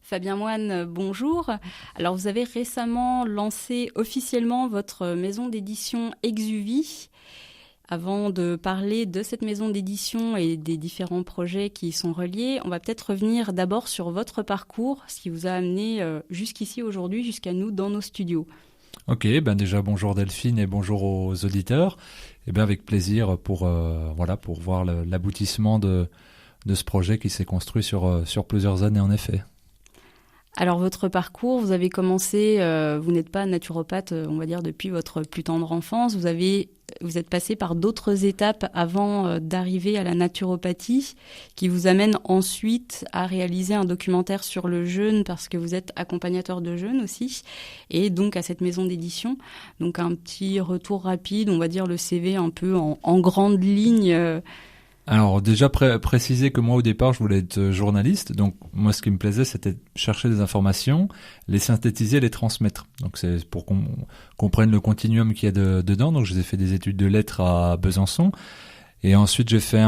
Fabien Moine, bonjour. Alors, vous avez récemment lancé officiellement votre maison d'édition Exuvie. Avant de parler de cette maison d'édition et des différents projets qui y sont reliés, on va peut-être revenir d'abord sur votre parcours, ce qui vous a amené jusqu'ici aujourd'hui, jusqu'à nous dans nos studios. Ok, déjà bonjour Delphine et bonjour aux auditeurs. Avec plaisir pour voir l'aboutissement de ce projet qui s'est construit sur plusieurs années en effet. Alors votre parcours, vous avez commencé, vous n'êtes pas naturopathe, on va dire depuis votre plus tendre enfance. Vous êtes passé par d'autres étapes avant d'arriver à la naturopathie, qui vous amène ensuite à réaliser un documentaire sur le jeûne parce que vous êtes accompagnateur de jeûne aussi, et donc à cette maison d'édition. Donc un petit retour rapide, on va dire le CV un peu en grande ligne. Alors déjà préciser que moi au départ je voulais être journaliste, donc moi ce qui me plaisait c'était chercher des informations, les synthétiser, les transmettre. Donc c'est pour qu'on comprenne le continuum qu'il y a dedans. Donc j'ai fait des études de lettres à Besançon et ensuite j'ai fait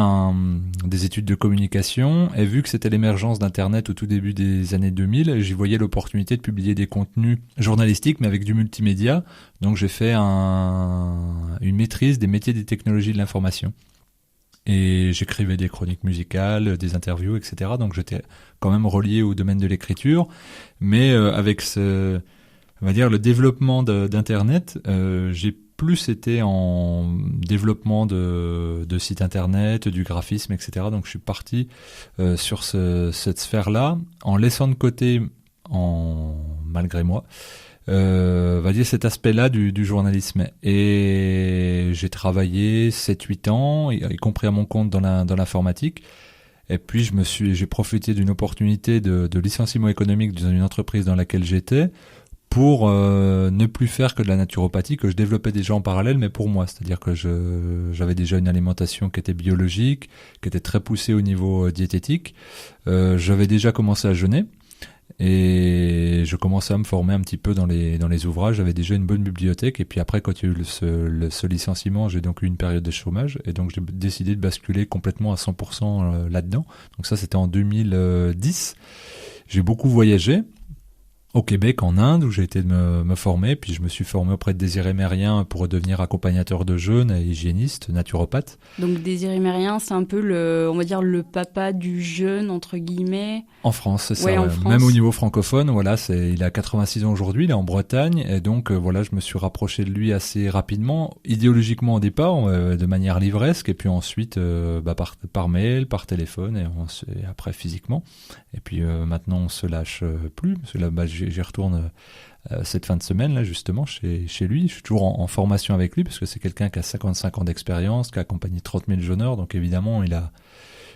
des études de communication et vu que c'était l'émergence d'Internet au tout début des années 2000, j'y voyais l'opportunité de publier des contenus journalistiques mais avec du multimédia. Donc j'ai fait une maîtrise des métiers des technologies de l'information. Et j'écrivais des chroniques musicales, des interviews, etc. Donc j'étais quand même relié au domaine de l'écriture. Mais avec on va dire, le développement d'Internet, j'ai plus été en développement de sites Internet, du graphisme, etc. Donc je suis parti sur cette sphère-là, en laissant de côté, malgré moi, va dire cet aspect-là du journalisme. Et j'ai travaillé 7-8 ans, y compris à mon compte dans l'informatique. Et puis j'ai profité d'une opportunité de licenciement économique dans une entreprise dans laquelle j'étais pour ne plus faire que de la naturopathie, que je développais déjà en parallèle, mais pour moi. C'est-à-dire que j'avais déjà une alimentation qui était biologique, qui était très poussée au niveau diététique. J'avais déjà commencé à jeûner. Et je commençais à me former un petit peu dans les ouvrages. J'avais déjà une bonne bibliothèque. Et puis après, quand il y a eu ce licenciement, j'ai donc eu une période de chômage. Et donc j'ai décidé de basculer complètement à 100% là-dedans. Donc ça, c'était en 2010. J'ai beaucoup voyagé. Au Québec, en Inde, où j'ai été me former, puis je me suis formé auprès de Désiré Mérien pour devenir accompagnateur de jeûne et hygiéniste, naturopathe. Donc Désiré Mérien, c'est un peu on va dire le papa du jeûne, entre guillemets. En France, c'est ça. Ouais, Ouais. Même au niveau francophone, voilà, il a 86 ans aujourd'hui, il est en Bretagne, et donc je me suis rapproché de lui assez rapidement, idéologiquement au départ, de manière livresque, et puis ensuite par mail, par téléphone, et après physiquement. Et puis maintenant on se lâche plus, parce que là j'y retourne cette fin de semaine là justement chez lui. Je suis toujours en formation avec lui parce que c'est quelqu'un qui a 55 ans d'expérience, qui a accompagné 30 000 jeûneurs, donc évidemment il a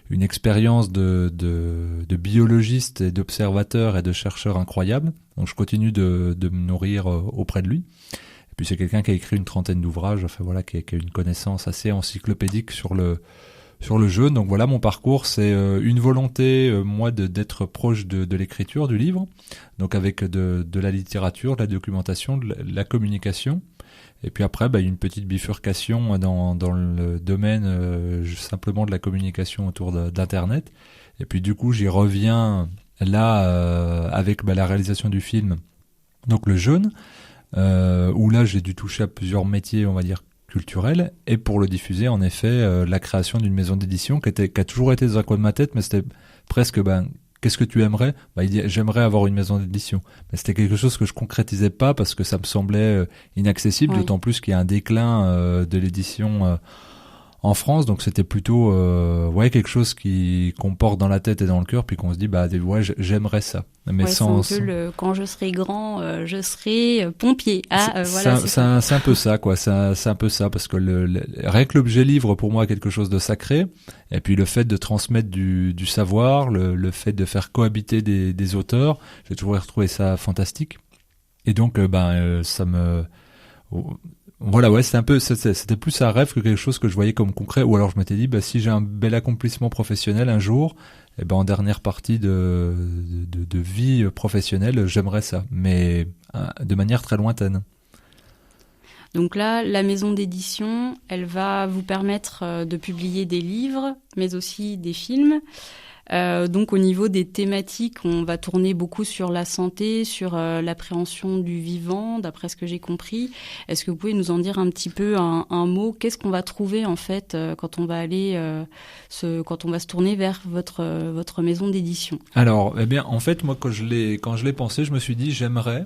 une expérience de biologiste et d'observateur et de chercheur incroyable. Donc je continue de me nourrir auprès de lui. Et puis c'est quelqu'un qui a écrit une trentaine d'ouvrages, enfin voilà, qui a une connaissance assez encyclopédique sur le jeûne. Donc voilà, mon parcours, c'est une volonté, moi, d'être proche de l'écriture du livre, donc avec de la littérature, de la documentation, de la communication. Et puis après, une petite bifurcation dans le domaine simplement de la communication autour d'Internet. Et puis du coup, j'y reviens là avec la réalisation du film, donc le jeûne, où là, j'ai dû toucher à plusieurs métiers, on va dire, culturel, et pour le diffuser, en effet, la création d'une maison d'édition qui a toujours été dans un coin de ma tête, mais c'était presque, qu'est-ce que tu aimerais ? Il dit, j'aimerais avoir une maison d'édition. Mais c'était quelque chose que je concrétisais pas parce que ça me semblait inaccessible, d'autant plus qu'il y a un déclin de l'édition en France, donc c'était plutôt quelque chose qu'on porte dans la tête et dans le cœur, puis qu'on se dit j'aimerais ça. Mais c'est un peu quand je serai grand, je serai pompier. C'est un peu ça, quoi. C'est un peu ça, parce que rien que l'objet livre pour moi est quelque chose de sacré, et puis le fait de transmettre du savoir, le fait de faire cohabiter des auteurs, j'ai toujours trouvé ça fantastique. Et donc ça me voilà, c'était plus un rêve que quelque chose que je voyais comme concret, ou alors je m'étais dit, si j'ai un bel accomplissement professionnel un jour, en dernière partie de vie professionnelle, j'aimerais ça, mais de manière très lointaine. Donc là, la maison d'édition, elle va vous permettre de publier des livres, mais aussi des films. Donc au niveau des thématiques, on va tourner beaucoup sur la santé, sur l'appréhension du vivant, d'après ce que j'ai compris. Est-ce que vous pouvez nous en dire un petit peu un mot? Qu'est-ce qu'on va trouver en fait quand on va aller quand on va se tourner vers votre maison d'édition? Alors, eh bien, en fait, moi, quand je l'ai pensé, je me suis dit, j'aimerais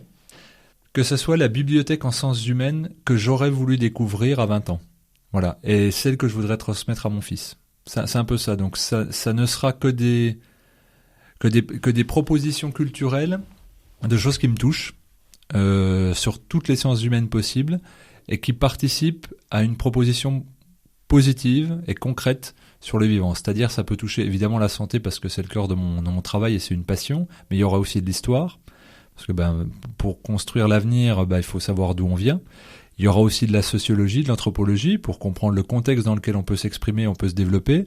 que ce soit la bibliothèque en sciences humaines que j'aurais voulu découvrir à 20 ans. Voilà. Et celle que je voudrais transmettre à mon fils. C'est un peu ça. Donc, ça ne sera que des propositions culturelles, de choses qui me touchent, sur toutes les sciences humaines possibles, et qui participent à une proposition positive et concrète sur le vivant. C'est-à-dire, ça peut toucher évidemment la santé parce que c'est le cœur de mon travail et c'est une passion, mais il y aura aussi de l'histoire. Parce que pour construire l'avenir, il faut savoir d'où on vient. Il y aura aussi de la sociologie, de l'anthropologie, pour comprendre le contexte dans lequel on peut s'exprimer, on peut se développer.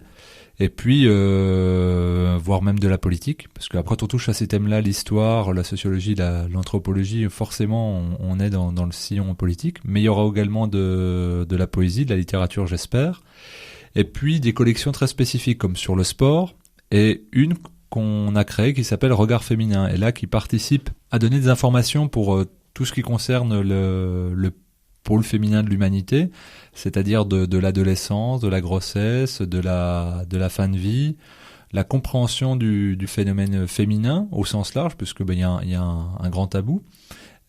Et puis, voire même de la politique. Parce que quand on touche à ces thèmes-là, l'histoire, la sociologie, l'anthropologie, forcément, on est dans le sillon politique. Mais il y aura également de la poésie, de la littérature, j'espère. Et puis, des collections très spécifiques, comme sur le sport. Et une qu'on a créée qui s'appelle Regard féminin, et là qui participe à donner des informations pour tout ce qui concerne le pôle féminin de l'humanité, c'est-à-dire de l'adolescence, de la grossesse, de la fin de vie, la compréhension du phénomène féminin au sens large, puisque il y a un grand tabou,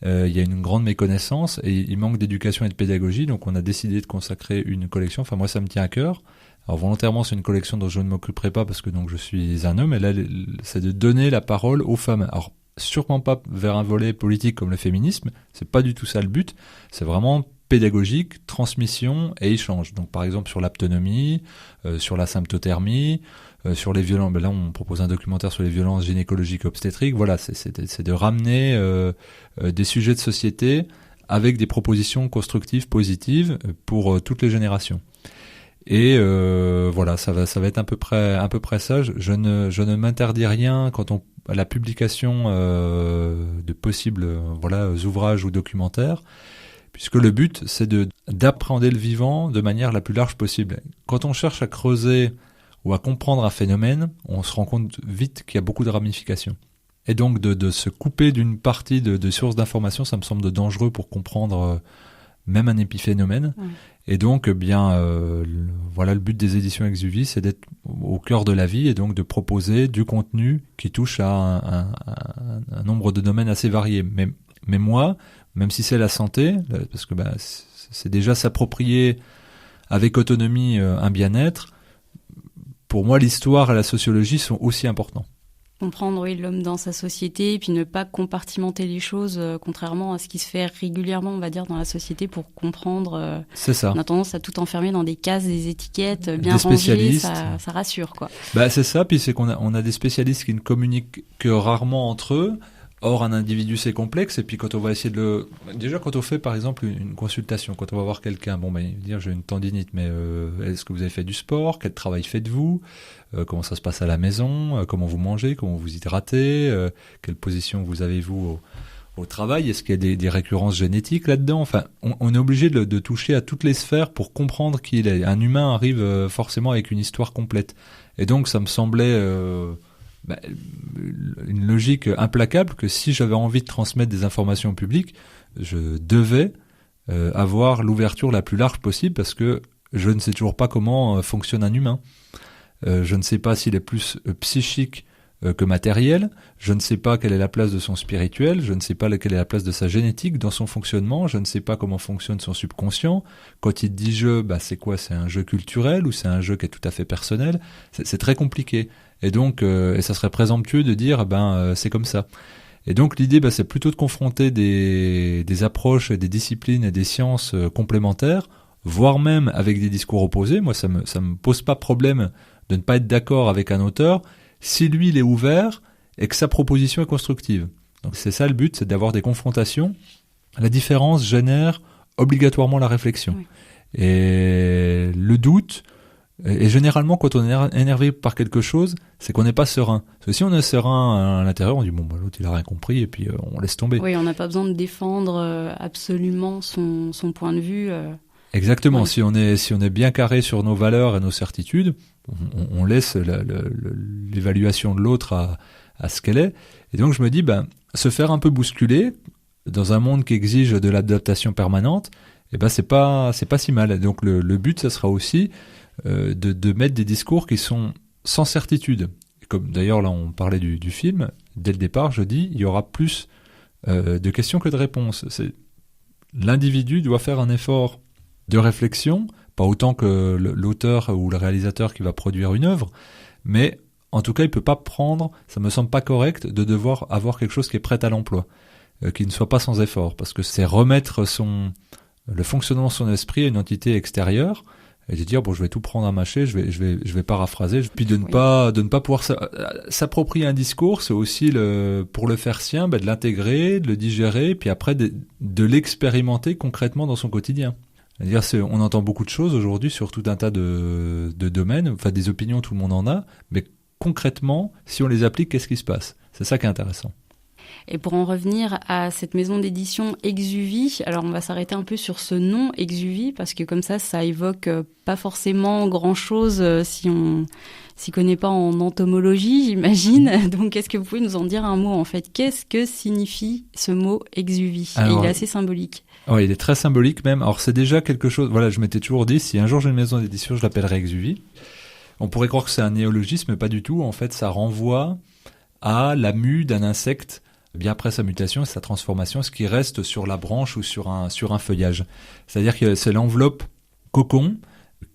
il y a une grande méconnaissance et il manque d'éducation et de pédagogie, donc on a décidé de consacrer une collection. Enfin moi ça me tient à cœur. Alors volontairement c'est une collection dont je ne m'occuperai pas parce que donc je suis un homme, et là c'est de donner la parole aux femmes. Alors sûrement pas vers un volet politique comme le féminisme, c'est pas du tout ça le but, c'est vraiment pédagogique, transmission et échange. Donc par exemple sur l'aptonomie, sur la symptothermie, sur les violences, là on propose un documentaire sur les violences gynécologiques obstétriques, voilà, c'est de ramener des sujets de société avec des propositions constructives, positives pour toutes les générations. Et voilà, ça va être à peu près ça. Je ne m'interdis rien quant à la publication de possibles ouvrages ou documentaires, puisque le but c'est d'appréhender le vivant de manière la plus large possible. Quand on cherche à creuser ou à comprendre un phénomène, on se rend compte vite qu'il y a beaucoup de ramifications. Et donc de se couper d'une partie de sources d'informations, ça me semble dangereux pour comprendre même un épiphénomène. Ouais. Et donc, le but des éditions Exuvie, c'est d'être au cœur de la vie et donc de proposer du contenu qui touche à un nombre de domaines assez variés. Mais moi, même si c'est la santé, parce que c'est déjà s'approprier avec autonomie un bien-être, pour moi, l'histoire et la sociologie sont aussi importants. Comprendre l'homme dans sa société et puis ne pas compartimenter les choses, contrairement à ce qui se fait régulièrement, on va dire, dans la société pour comprendre. C'est ça. On a tendance à tout enfermer dans des cases, des étiquettes bien rangées, ça rassure, quoi. C'est ça, puis c'est qu'on a des spécialistes qui ne communiquent que rarement entre eux. Or, un individu, c'est complexe, et puis quand on va essayer déjà, quand on fait, par exemple, une consultation, quand on va voir quelqu'un, il va dire, j'ai une tendinite, mais est-ce que vous avez fait du sport? Quel travail faites-vous? Comment ça se passe à la maison? Comment vous mangez? Comment vous hydratez? Quelle position vous avez-vous au travail? Est-ce qu'il y a des récurrences génétiques là-dedans? Enfin, on est obligé de toucher à toutes les sphères pour comprendre qui il est. Un humain arrive forcément avec une histoire complète. Et donc, ça me semblait... une logique implacable que si j'avais envie de transmettre des informations au public, je devais avoir l'ouverture la plus large possible parce que je ne sais toujours pas comment fonctionne un humain. Je ne sais pas s'il est plus psychique que matériel, je ne sais pas quelle est la place de son spirituel, je ne sais pas quelle est la place de sa génétique dans son fonctionnement, je ne sais pas comment fonctionne son subconscient. Quand il dit jeu, c'est quoi? C'est un jeu culturel ou c'est un jeu qui est tout à fait personnel? C'est très compliqué. Et donc, et ça serait présomptueux de dire, c'est comme ça. Et donc, l'idée, c'est plutôt de confronter des approches, des disciplines et des sciences complémentaires, voire même avec des discours opposés. Moi, ça me pose pas problème de ne pas être d'accord avec un auteur si lui, il est ouvert et que sa proposition est constructive. Donc, c'est ça le but, c'est d'avoir des confrontations. La différence génère obligatoirement la réflexion. Oui. Et le doute... Et généralement, quand on est énervé par quelque chose, c'est qu'on n'est pas serein. Parce que si on est serein à l'intérieur, on dit l'autre il a rien compris et puis on laisse tomber. Oui, on n'a pas besoin de défendre absolument son point de vue. Exactement. Oui. Si on est bien carré sur nos valeurs et nos certitudes, on laisse l'évaluation de l'autre à ce qu'elle est. Et donc je me dis, se faire un peu bousculer dans un monde qui exige de l'adaptation permanente, c'est pas si mal. Et donc le but, ça sera aussi de mettre des discours qui sont sans certitude. Et comme d'ailleurs là on parlait du film, dès le départ, je dis, il y aura plus de questions que de réponses. L'individu doit faire un effort de réflexion, pas autant que l'auteur ou le réalisateur qui va produire une œuvre, mais en tout cas, il peut pas prendre, ça me semble pas correct de devoir avoir quelque chose qui est prêt à l'emploi, qui ne soit pas sans effort, parce que c'est remettre le fonctionnement de son esprit à une entité extérieure, et de dire, je vais tout prendre à mâcher, je vais paraphraser, puis de ne pas pouvoir s'approprier un discours, c'est aussi pour le faire sien, de l'intégrer, de le digérer, puis après de l'expérimenter concrètement dans son quotidien. C'est-à-dire, on entend beaucoup de choses aujourd'hui sur tout un tas de domaines, enfin des opinions, tout le monde en a, mais concrètement, si on les applique, qu'est-ce qui se passe? C'est ça qui est intéressant. Et pour en revenir à cette maison d'édition Exuvie, alors on va s'arrêter un peu sur ce nom Exuvie, parce que comme ça évoque pas forcément grand-chose si on s'y connaît pas en entomologie, j'imagine. Donc est-ce que vous pouvez nous en dire un mot en fait? Qu'est-ce que signifie ce mot Exuvie? Et il est assez symbolique. Oui, il est très symbolique même. Alors c'est déjà quelque chose, voilà, je m'étais toujours dit, si un jour j'ai une maison d'édition, je l'appellerai Exuvie. On pourrait croire que c'est un néologisme, mais pas du tout. En fait, ça renvoie à la mue d'un insecte bien après sa mutation et sa transformation, ce qui reste sur la branche ou sur un feuillage. C'est-à-dire que c'est l'enveloppe cocon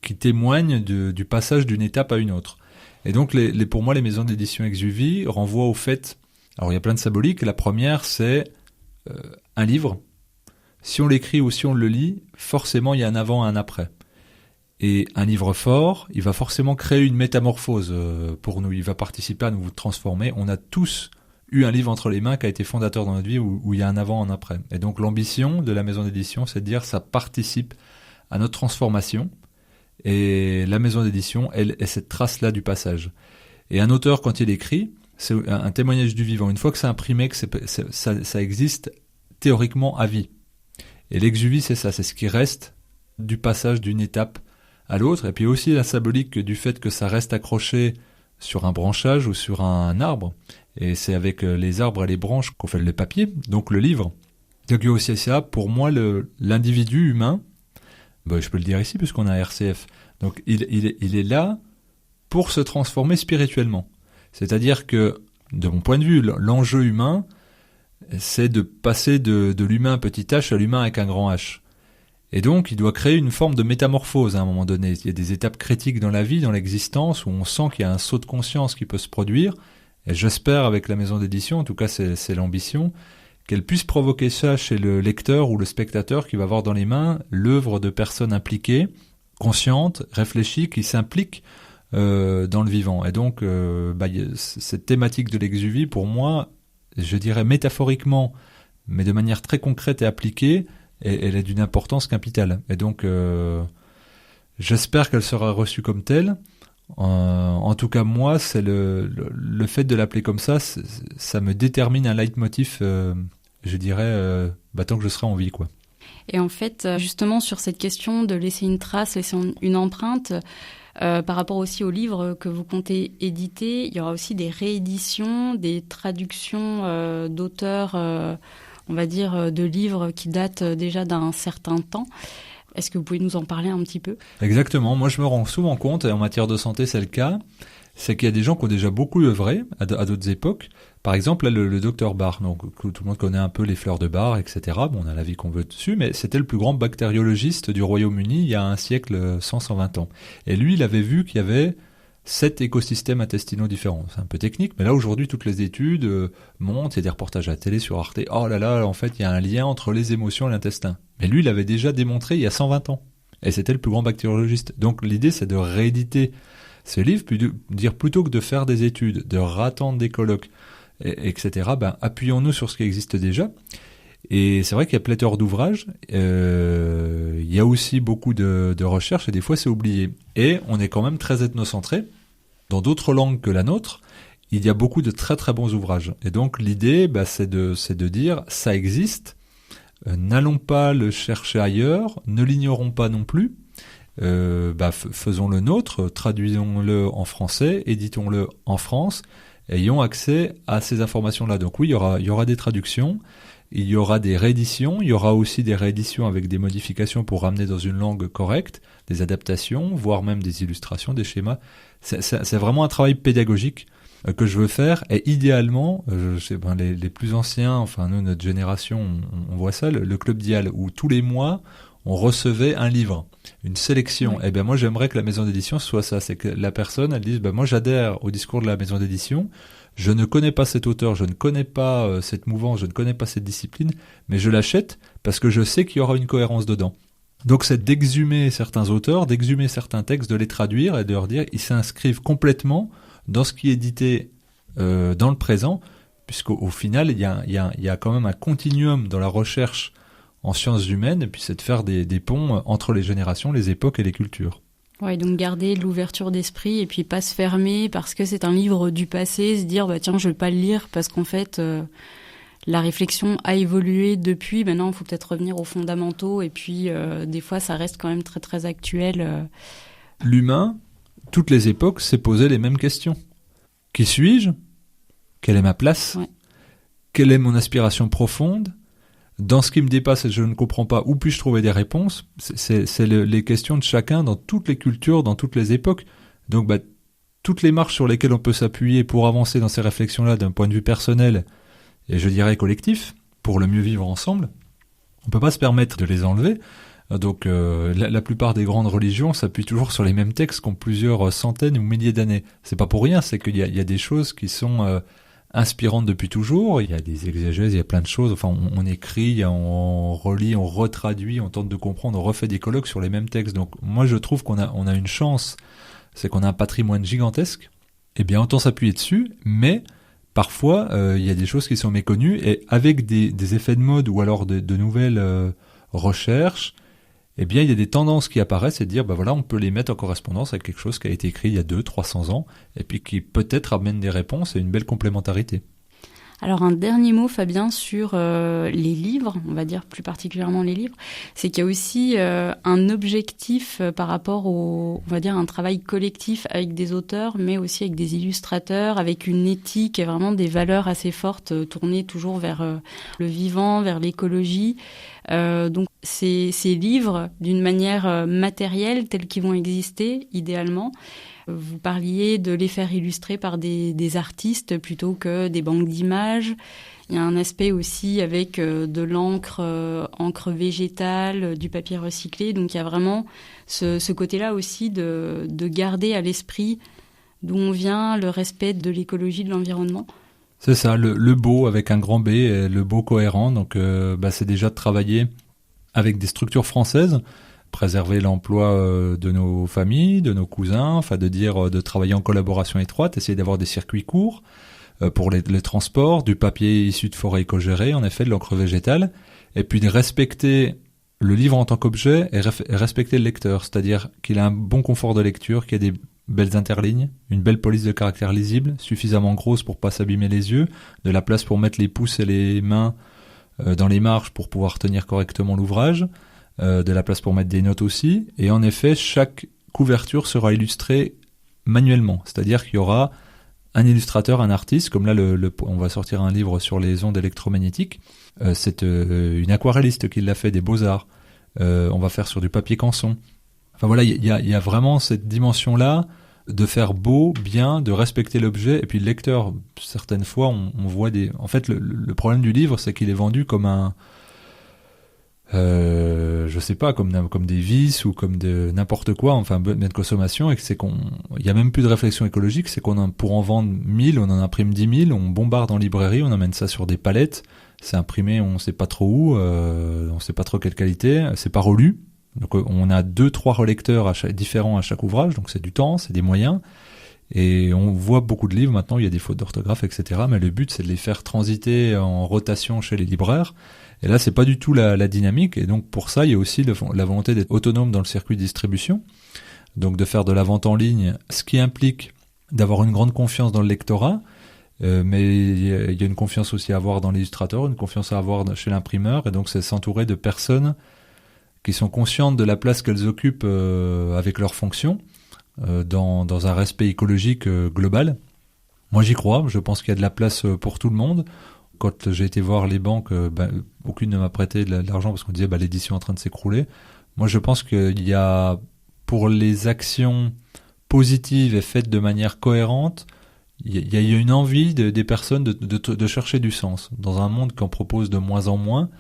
qui témoigne du passage d'une étape à une autre. Et donc, pour moi, les maisons d'édition Exuvie renvoient au fait... Alors, il y a plein de symboliques. La première, c'est un livre. Si on l'écrit ou si on le lit, forcément, il y a un avant et un après. Et un livre fort, il va forcément créer une métamorphose pour nous. Il va participer à nous transformer. On a tous eu un livre entre les mains qui a été fondateur dans notre vie où il y a un avant et un après. Et donc l'ambition de la maison d'édition, c'est de dire ça participe à notre transformation. Et la maison d'édition, elle est cette trace-là du passage. Et un auteur, quand il écrit, c'est un témoignage du vivant. Une fois que c'est imprimé, que ça existe théoriquement à vie. Et l'exuvie, c'est ça, c'est ce qui reste du passage d'une étape à l'autre. Et puis aussi la symbolique du fait que ça reste accroché sur un branchage ou sur un arbre. Et c'est avec les arbres et les branches qu'on fait le papier, donc le livre. Donc il y a aussi ça, pour moi, l'individu humain, je peux le dire ici puisqu'on a RCF, donc il est là pour se transformer spirituellement. C'est-à-dire que, de mon point de vue, l'enjeu humain, c'est de passer de l'humain petit h à l'humain avec un grand H. Et donc, il doit créer une forme de métamorphose à un moment donné. Il y a des étapes critiques dans la vie, dans l'existence, où on sent qu'il y a un saut de conscience qui peut se produire. Et j'espère, avec la maison d'édition, en tout cas c'est l'ambition, qu'elle puisse provoquer ça chez le lecteur ou le spectateur qui va avoir dans les mains l'œuvre de personnes impliquées, conscientes, réfléchies, qui s'impliquent dans le vivant. Et donc, cette thématique de l'exuvie, pour moi, je dirais métaphoriquement, mais de manière très concrète et appliquée, elle est d'une importance capitale. Et donc, j'espère qu'elle sera reçue comme telle. En tout cas, moi, c'est le fait de l'appeler comme ça me détermine un leitmotiv, je dirais, tant que je serai en vie, quoi. Et en fait, justement, sur cette question de laisser une trace, laisser une empreinte, par rapport aussi aux livres que vous comptez éditer, il y aura aussi des rééditions, des traductions d'auteurs, on va dire, de livres qui datent déjà d'un certain temps. Est-ce que vous pouvez nous en parler un petit peu? Exactement. Moi, je me rends souvent compte, et en matière de santé, c'est le cas, c'est qu'il y a des gens qui ont déjà beaucoup œuvré à d'autres époques. Par exemple, là, le docteur Barr, donc tout le monde connaît un peu les fleurs de Barr, etc. Bon, on a l'avis qu'on veut dessus, mais c'était le plus grand bactériologiste du Royaume-Uni il y a un siècle, 120 ans. Et lui, il avait vu qu'il y avait 7 écosystèmes intestinaux différents. C'est un peu technique, mais là, aujourd'hui, toutes les études montrent, il y a des reportages à la télé sur Arte. Oh là là, en fait, il y a un lien entre les émotions et l'intestin. Mais lui, il l'avait déjà démontré il y a 120 ans. Et c'était le plus grand bactériologiste. Donc, l'idée, c'est de rééditer ce livre, puis de dire plutôt que de faire des études, de rattendre des colloques, etc., appuyons-nous sur ce qui existe déjà. Et c'est vrai qu'il y a pléthore d'ouvrages, il y a aussi beaucoup de recherches, et des fois c'est oublié. Et on est quand même très ethnocentré. Dans d'autres langues que la nôtre, il y a beaucoup de très très bons ouvrages. Et donc l'idée, c'est de dire, ça existe, n'allons pas le chercher ailleurs, ne l'ignorons pas non plus. Faisons le nôtre, traduisons-le en français, éditons-le en France, ayons accès à ces informations-là. Donc oui, il y aura des traductions, il y aura des rééditions, il y aura aussi des rééditions avec des modifications pour ramener dans une langue correcte, des adaptations, voire même des illustrations, des schémas. C'est vraiment un travail pédagogique que je veux faire, et idéalement, les plus anciens, enfin nous, notre génération, on voit ça, le Club Dial, où tous les mois, on recevait un livre, une sélection. Oui. Et moi j'aimerais que la maison d'édition soit ça, c'est que la personne, elle dise, moi j'adhère au discours de la maison d'édition, je ne connais pas cet auteur, je ne connais pas cette mouvance, je ne connais pas cette discipline, mais je l'achète parce que je sais qu'il y aura une cohérence dedans. Donc c'est d'exhumer certains auteurs, d'exhumer certains textes, de les traduire et de leur dire, ils s'inscrivent complètement dans ce qui est édité dans le présent, puisqu'au final, il y a quand même un continuum dans la recherche en sciences humaines, et puis c'est de faire des ponts entre les générations, les époques et les cultures. Ouais, donc garder l'ouverture d'esprit et puis pas se fermer parce que c'est un livre du passé, se dire tiens, je vais pas le lire parce qu'en fait la réflexion a évolué depuis. Maintenant, il faut peut-être revenir aux fondamentaux et puis des fois ça reste quand même très très actuel. L'humain, toutes les époques, s'est posé les mêmes questions. Qui suis-je ? Quelle est ma place ? Ouais. Quelle est mon aspiration profonde ? Dans ce qui me dépasse et je ne comprends pas, où puis-je trouver des réponses ? C'est les questions de chacun dans toutes les cultures, dans toutes les époques. Donc, toutes les marches sur lesquelles on peut s'appuyer pour avancer dans ces réflexions-là d'un point de vue personnel et je dirais collectif, pour le mieux vivre ensemble, on ne peut pas se permettre de les enlever. Donc, la plupart des grandes religions s'appuient toujours sur les mêmes textes qui ont plusieurs centaines ou milliers d'années. C'est pas pour rien, c'est qu'il y a des choses qui sont inspirantes depuis toujours, il y a des exégèses, il y a plein de choses, enfin on écrit, on relit, on retraduit, on tente de comprendre, on refait des colloques sur les mêmes textes. Donc moi je trouve qu'on a une chance, c'est qu'on a un patrimoine gigantesque, et bien autant s'appuyer dessus, mais parfois il y a des choses qui sont méconnues, et avec des effets de mode ou alors de nouvelles recherches, eh bien, il y a des tendances qui apparaissent et de dire, on peut les mettre en correspondance avec quelque chose qui a été écrit il y a 200-300 ans et puis qui peut-être amène des réponses et une belle complémentarité. Alors un dernier mot, Fabien, sur les livres, on va dire plus particulièrement les livres, c'est qu'il y a aussi un objectif par rapport on va dire un travail collectif avec des auteurs, mais aussi avec des illustrateurs, avec une éthique et vraiment des valeurs assez fortes, tournées toujours vers le vivant, vers l'écologie. Donc ces livres, d'une manière matérielle, tels qu'ils vont exister, idéalement, vous parliez de les faire illustrer par des artistes plutôt que des banques d'images. Il y a un aspect aussi avec de l'encre, encre végétale, du papier recyclé. Donc il y a vraiment ce côté-là aussi de garder à l'esprit d'où on vient, le respect de l'écologie, de l'environnement. C'est ça, le beau avec un grand B, le beau cohérent. Donc c'est déjà de travailler avec des structures françaises, préserver l'emploi de nos familles, de nos cousins, enfin de travailler en collaboration étroite, essayer d'avoir des circuits courts pour les transports, du papier issu de forêts éco-gérées, en effet, de l'encre végétale, et puis de respecter le livre en tant qu'objet et respecter le lecteur, c'est-à-dire qu'il a un bon confort de lecture, qu'il y a des belles interlignes, une belle police de caractère lisible, suffisamment grosse pour pas s'abîmer les yeux, de la place pour mettre les pouces et les mains dans les marges pour pouvoir tenir correctement l'ouvrage, de la place pour mettre des notes aussi, et en effet, chaque couverture sera illustrée manuellement, c'est-à-dire qu'il y aura un illustrateur, un artiste, comme là on va sortir un livre sur les ondes électromagnétiques, c'est une aquarelliste qui l'a fait, des beaux-arts, on va faire sur du papier canson. Enfin voilà, il y a vraiment cette dimension-là de faire beau, bien, de respecter l'objet, et puis le lecteur, certaines fois, on voit des... En fait, le problème du livre, c'est qu'il est vendu comme un... je sais pas, comme des vis ou comme de n'importe quoi, enfin bien de consommation, et que c'est il y a même plus de réflexion écologique, c'est pour en vendre 1000, on en imprime 10 000, on bombarde en librairie, on emmène ça sur des palettes, c'est imprimé, on sait pas trop où, on sait pas trop quelle qualité, c'est pas relu, donc on a 2-3 relecteurs différents à chaque ouvrage, donc c'est du temps, c'est des moyens, et on voit beaucoup de livres maintenant, il y a des fautes d'orthographe, etc., mais le but c'est de les faire transiter en rotation chez les libraires. Et là, c'est pas du tout la dynamique. Et donc, pour ça, il y a aussi la volonté d'être autonome dans le circuit de distribution. Donc, de faire de la vente en ligne, ce qui implique d'avoir une grande confiance dans le lectorat. Mais il y a une confiance aussi à avoir dans l'illustrateur, une confiance à avoir chez l'imprimeur, et donc c'est s'entourer de personnes qui sont conscientes de la place qu'elles occupent avec leurs fonctions dans un respect écologique global. Moi j'y crois, je pense qu'il y a de la place pour tout le monde. Quand j'ai été voir les banques, aucune ne m'a prêté de l'argent parce qu'on disait l'édition est en train de s'écrouler. Moi je pense qu'il y a, pour les actions positives et faites de manière cohérente, il y a une envie des personnes de chercher du sens. Dans un monde qu'on propose de moins en moins,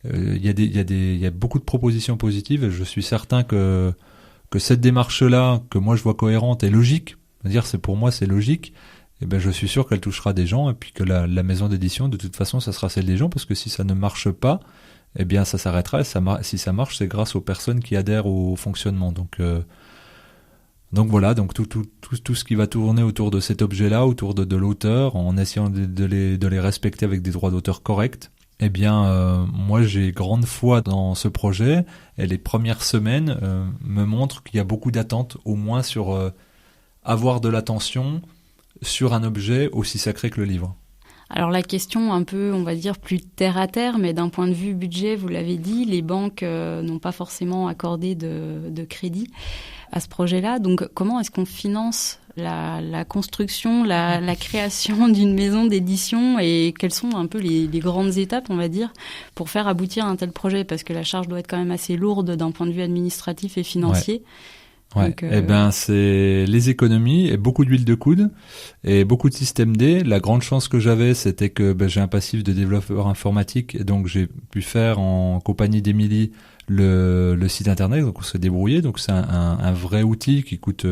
il y a beaucoup de propositions positives et je suis certain que cette démarche-là, que moi je vois cohérente et logique, c'est-à-dire pour moi c'est logique, et je suis sûr qu'elle touchera des gens et puis que la maison d'édition, de toute façon, ça sera celle des gens parce que si ça ne marche pas, eh bien ça s'arrêtera et si ça marche, c'est grâce aux personnes qui adhèrent au fonctionnement. Donc voilà, donc tout ce qui va tourner autour de cet objet-là, autour de l'auteur, en essayant de les respecter avec des droits d'auteur corrects, eh bien moi j'ai grande foi dans ce projet et les premières semaines me montrent qu'il y a beaucoup d'attentes, au moins sur avoir de l'attention sur un objet aussi sacré que le livre. Alors la question un peu, on va dire, plus terre à terre, mais d'un point de vue budget, vous l'avez dit, les banques n'ont pas forcément accordé de crédit à ce projet-là. Donc comment est-ce qu'on finance la construction, la création d'une maison d'édition et quelles sont un peu les grandes étapes, on va dire, pour faire aboutir un tel projet? Parce que la charge doit être quand même assez lourde d'un point de vue administratif et financier. Ouais. Donc, c'est les économies et beaucoup d'huile de coude et beaucoup de système D. La grande chance que j'avais, c'était que j'ai un passif de développeur informatique et donc j'ai pu faire en compagnie d'Émilie le site internet, donc on s'est débrouillé. Donc c'est un vrai outil qui coûte,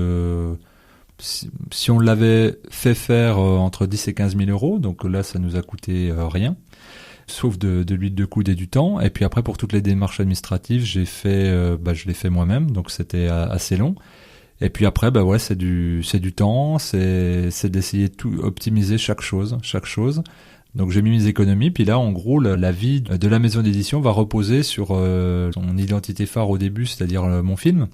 si on l'avait fait faire entre 10 et 15 000 euros, donc là ça nous a coûté rien. Sauf de l'huile de coude et du temps. Et puis après, pour toutes les démarches administratives, je l'ai fait moi-même, donc c'était assez long. Et puis après, c'est du temps, c'est d'essayer de tout optimiser chaque chose. Donc j'ai mis mes économies, puis là, en gros, la vie de la maison d'édition va reposer sur son identité phare au début, c'est-à-dire mon film.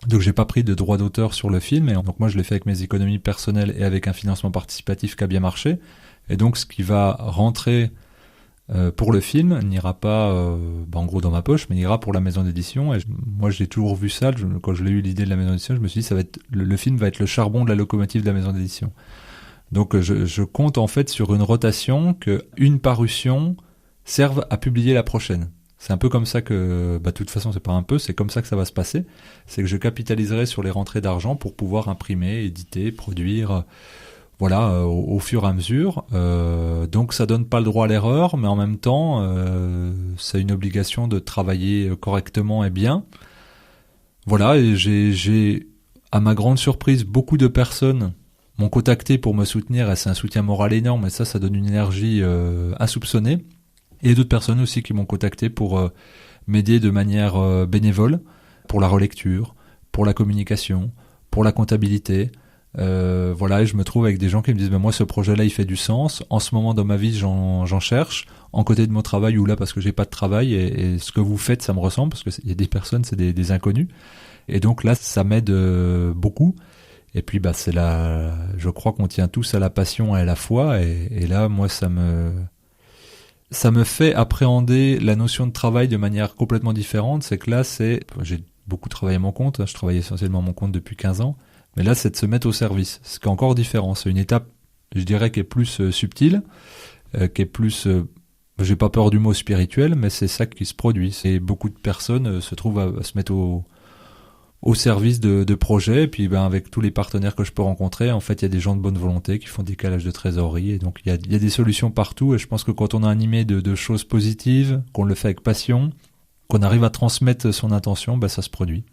Donc j'ai pas pris de droit d'auteur sur le film, et donc moi je l'ai fait avec mes économies personnelles et avec un financement participatif qui a bien marché. Et donc ce qui va rentrer pour le film n'ira pas en gros dans ma poche, mais ira pour la maison d'édition. Et moi j'ai toujours vu ça, quand je l'ai eu l'idée de la maison d'édition, je me suis dit le film va être le charbon de la locomotive de la maison d'édition. Donc je compte en fait sur une rotation, que une parution serve à publier la prochaine. C'est un peu comme ça que, de toute façon c'est pas un peu, c'est comme ça que ça va se passer. C'est que je capitaliserai sur les rentrées d'argent pour pouvoir imprimer, éditer, produire, au fur et à mesure. Donc ça donne pas le droit à l'erreur, mais en même temps, c'est une obligation de travailler correctement et bien. Voilà, et j'ai, à ma grande surprise, beaucoup de personnes m'ont contacté pour me soutenir, et c'est un soutien moral énorme, et ça donne une énergie insoupçonnée. Et d'autres personnes aussi qui m'ont contacté pour m'aider de manière bénévole, pour la relecture, pour la communication, pour la comptabilité. Et je me trouve avec des gens qui me disent moi ce projet-là il fait du sens. En ce moment dans ma vie j'en cherche, en côté de mon travail ou là parce que j'ai pas de travail, et ce que vous faites ça me ressemble, parce qu'il y a des personnes, c'est des inconnus. Et donc là ça m'aide beaucoup. Et puis je crois qu'on tient tous à la passion et à la foi, et là moi ça me fait appréhender la notion de travail de manière complètement différente. C'est que là, j'ai beaucoup travaillé à mon compte, je travaille essentiellement à mon compte depuis 15 ans, mais là, c'est de se mettre au service, ce qui est encore différent. C'est une étape, je dirais, qui est plus subtile, qui est plus, j'ai pas peur du mot spirituel, mais c'est ça qui se produit. Et beaucoup de personnes se trouvent à se mettre au service de projets, et puis avec tous les partenaires que je peux rencontrer, en fait il y a des gens de bonne volonté qui font des calages de trésorerie, et donc il y a des solutions partout. Et je pense que quand on est animé de choses positives, qu'on le fait avec passion, qu'on arrive à transmettre son intention, ça se produit.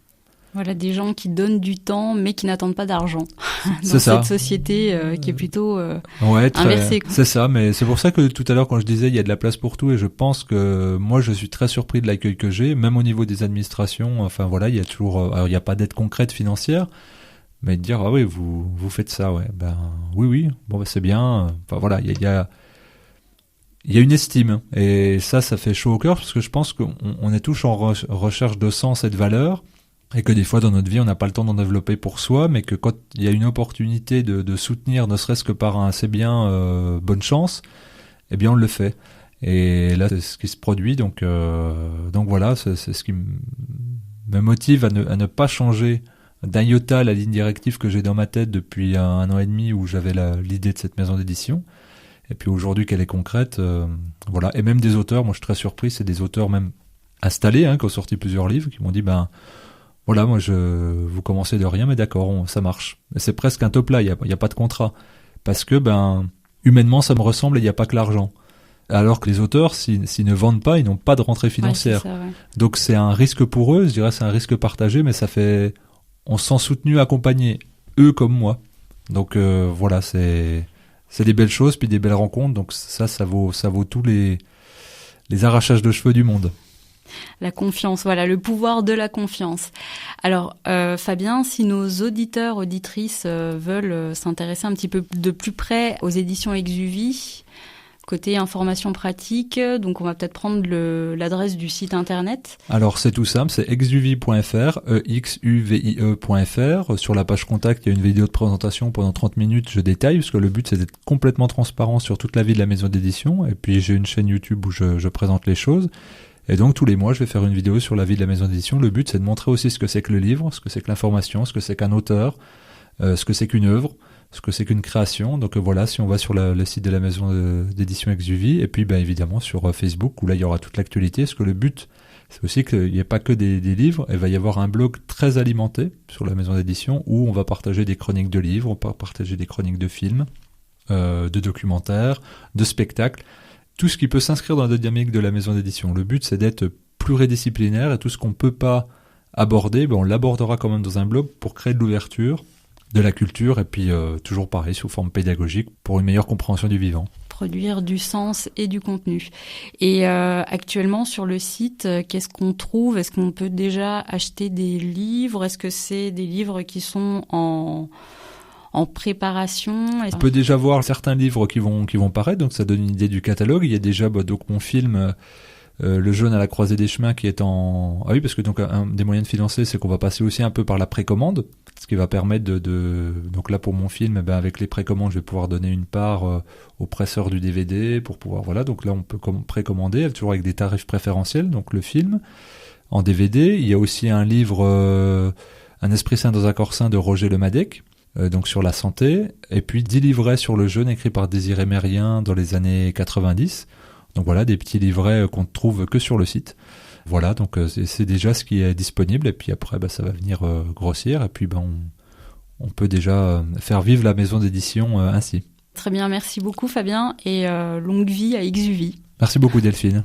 Voilà, des gens qui donnent du temps mais qui n'attendent pas d'argent dans cette société qui est plutôt inversée. C'est ça, mais c'est pour ça que tout à l'heure quand je disais il y a de la place pour tout, et je pense que moi je suis très surpris de l'accueil que j'ai, même au niveau des administrations. Il y a toujours, alors il n'y a pas d'aide concrète financière, mais de dire oui vous faites ça, oui c'est bien. Il y a une estime, et ça fait chaud au cœur, parce que je pense qu'on est tous en recherche de sens et de valeur. Et que des fois dans notre vie on n'a pas le temps d'en développer pour soi, mais que quand il y a une opportunité de soutenir, ne serait-ce que par un c'est bien, bonne chance, eh bien on le fait. Et là c'est ce qui se produit, donc voilà, c'est ce qui me motive à ne pas changer d'un iota la ligne directive que j'ai dans ma tête depuis un an et demi où j'avais l'idée de cette maison d'édition. Et puis aujourd'hui qu'elle est concrète, voilà. Et même des auteurs, moi je suis très surpris, c'est des auteurs même installés, qui ont sorti plusieurs livres, qui m'ont dit voilà, moi vous commencez de rien, mais d'accord, ça marche. Et c'est presque un top là, il y a pas de contrat, parce que humainement ça me ressemble et il y a pas que l'argent. Alors que les auteurs, s'ils ne vendent pas, ils n'ont pas de rentrée financière. Ouais, c'est ça, ouais. Donc c'est un risque pour eux, je dirais c'est un risque partagé, mais on se sent soutenu, accompagné, eux comme moi. Donc voilà, c'est des belles choses, puis des belles rencontres. Donc ça vaut tous les arrachages de cheveux du monde. La confiance, voilà, le pouvoir de la confiance. Alors, Fabien, si nos auditeurs, auditrices veulent s'intéresser un petit peu de plus près aux éditions Exuvie, côté information pratique, donc on va peut-être prendre l'adresse du site internet. Alors c'est tout simple, c'est exuvie.fr, exuvie.fr. Sur la page contact, il y a une vidéo de présentation pendant 30 minutes, je détaille, parce que le but c'est d'être complètement transparent sur toute la vie de la maison d'édition, et puis j'ai une chaîne YouTube où je présente les choses. Et donc tous les mois, je vais faire une vidéo sur la vie de la maison d'édition. Le but, c'est de montrer aussi ce que c'est que le livre, ce que c'est que l'information, ce que c'est qu'un auteur, ce que c'est qu'une œuvre, ce que c'est qu'une création. Donc voilà, si on va sur le site de la maison d'édition Exuvie, et puis évidemment sur Facebook, où là il y aura toute l'actualité. Parce que le but, c'est aussi qu'il n'y ait pas que des livres. Il va y avoir un blog très alimenté sur la maison d'édition, où on va partager des chroniques de livres, on va partager des chroniques de films, de documentaires, de spectacles. Tout ce qui peut s'inscrire dans la dynamique de la maison d'édition. Le but, c'est d'être pluridisciplinaire, et tout ce qu'on ne peut pas aborder, on l'abordera quand même dans un blog pour créer de l'ouverture, de la culture, et puis toujours pareil, sous forme pédagogique, pour une meilleure compréhension du vivant. Produire du sens et du contenu. Et actuellement, sur le site, qu'est-ce qu'on trouve ? Est-ce qu'on peut déjà acheter des livres ? Est-ce que c'est des livres qui sont en préparation? On peut déjà voir certains livres qui vont paraître, donc ça donne une idée du catalogue. Il y a déjà donc mon film Le Jaune à la croisée des chemins qui est en... Ah oui, parce que donc un des moyens de financer, c'est qu'on va passer aussi un peu par la précommande, ce qui va permettre donc là pour mon film, avec les précommandes, je vais pouvoir donner une part au presseur du DVD pour pouvoir... Voilà, donc là on peut précommander, toujours avec des tarifs préférentiels, donc le film en DVD. Il y a aussi un livre Un esprit sain dans un corps sain de Roger Lemadec, donc sur la santé, et puis 10 livrets sur le jeûne écrits par Désiré Mérien dans les années 90. Donc voilà, des petits livrets qu'on ne trouve que sur le site. Voilà, donc c'est déjà ce qui est disponible, et puis après ça va venir grossir, et puis on peut déjà faire vivre la maison d'édition ainsi. Très bien, merci beaucoup Fabien, et longue vie à Exuvie. Merci beaucoup Delphine.